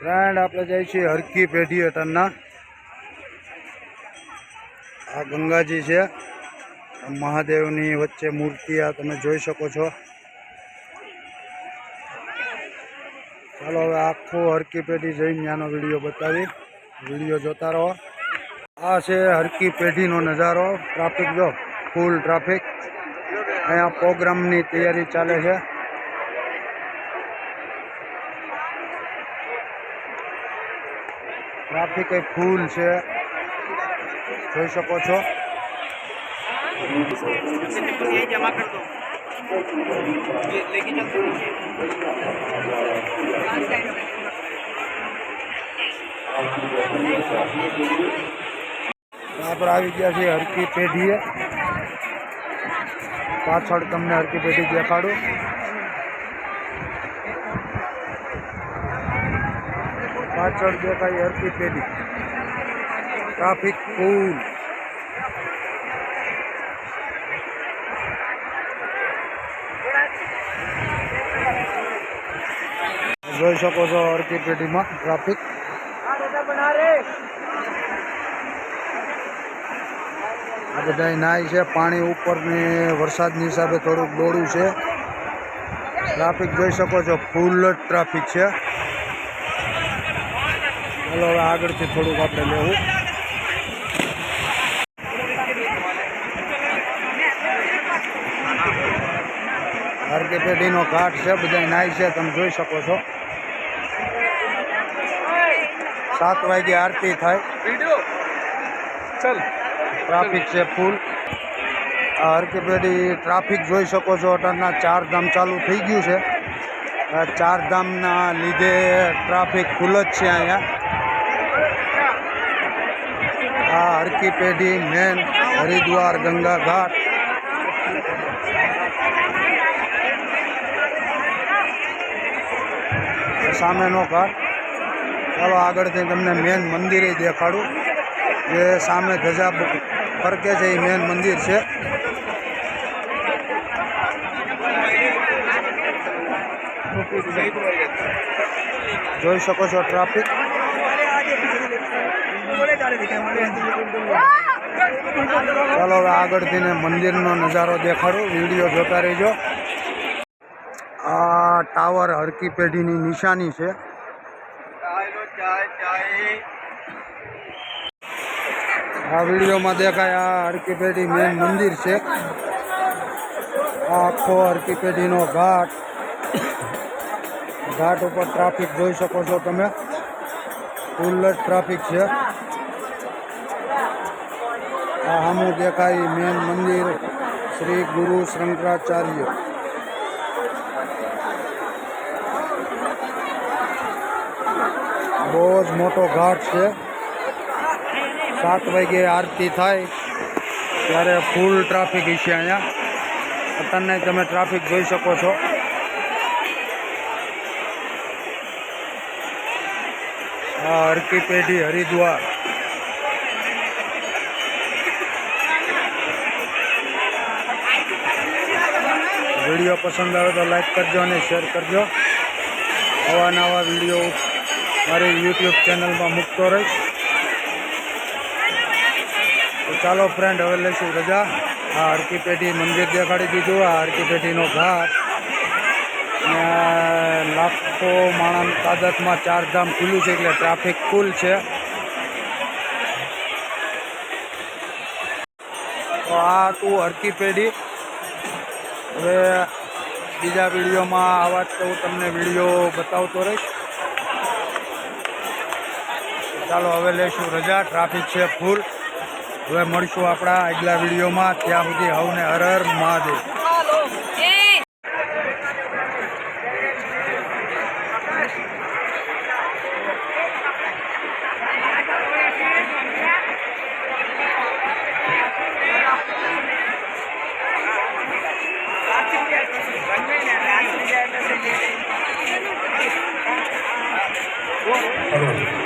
Friend आपणे जाए छीए हरकी पेढ़ी अटनना। आ गंगाजी है, महादेवनी वच्चे मूर्ति आ तमे जोई शको छो। चलो हवे आखो हरकी पेढ़ी जईने न्यानो विडियो बतावी, विडियो जोता रहो। आ छे हरकी पेढ़ीनो नजारो। ट्राफिक जो फूल ट्राफिक, अहींया प्रोग्रामनी तैयारी चाले छे। ट्राफिक फूल है, જોઈ શકો છો। जमा कर दो लेके चलते यहाँ पर આવી ગયા છે હરકી પેઢીએ। પાછળ તમને હરકી પેઢી દેખાડું। પાછળ દેખાય હરકી પેઢી। ट्राफिक फूल જોઈ શકો છો હરકી પેઢીમાં ટ્રાફિક। આ બધા નાય છે, પાણી ઉપરની વરસાદની હિસાબે થોડુંક દોડું છે। ટ્રાફિક જોઈ શકો છો, ફૂલ જ ટ્રાફિક છે। ચાલો હવે આગળથી થોડુંક આપણે લેવું। हरकी पेढ़ीनो घाट है, बधा नाय है, तम जोई शको छो। 7 वागे आरती थाय। चल ट्राफिक से फूल। हरकी पेढ़ी ट्राफिक जोई शको छो। अटाणना 4 धाम चालू थई गयुं छे। 4 धामना लीधे ट्राफिक फूल ज छे। अहींया आ हरकी पेढ़ी मेन हरिद्वार गंगा घाट। सामेनो घाट। चलो आगळथी तमने मेन मंदिर देखाडું। जे सामे ध्वजा फरके छे मेन मंदिर छे। જોઈ શકો છો ટ્રાફિક। ચાલો હવે આગળથી મંદિરનો નજારો દેખાડું, વિડીયો જોતા રહેજો। आ टावर हरकी पेढ़ीनी निशानी है। आ वीडियो में देखाय आ हरकी पेढ़ी मेन मंदिर है। आखो हरकी पेढ़ीनो घाट। घाट पर ट्राफिक जोई शको छो तमे, फूल ट्राफिक है। आ सामु देखाय मेन मंदिर श्री गुरु शंकराचार्य। बहुत मोटो घाट है। 7 वागे आरती थाय त्यारे फूल ट्राफिक है। अहींया अत्यारे तमे ट्राफिक जोई शको छो। हरकी पेढ़ी हरिद्वार। वीडियो पसंद आवे तो लाइक करजो और शेर करजो। आवा नवा वीडियो मारी यूट्यूब चैनल में मूकतो रहीश। तो चलो फ्रेंड हवे लईशुं रजा। आ हरकी पेढ़ी मंदिर देखाड़ी दीधुं। आ हरकी पेढ़ीनो घाट। लाखों माणस तादाद में 4 धाम खुल्लू है એટલે ट्राफिक फूल है। तो आ तू हरकी पेढ़ी। हवे बीजा विडियो में आवा तो तमने विडियो बतावतो रहीश। ચાલો હવે લઈશું રજા। ટ્રાફિક છે ફૂલ। હવે મળશું આપણા આગલા વિડીયોમાં। ત્યાં સુધી હવને હર હર મહાદેવ। Hello.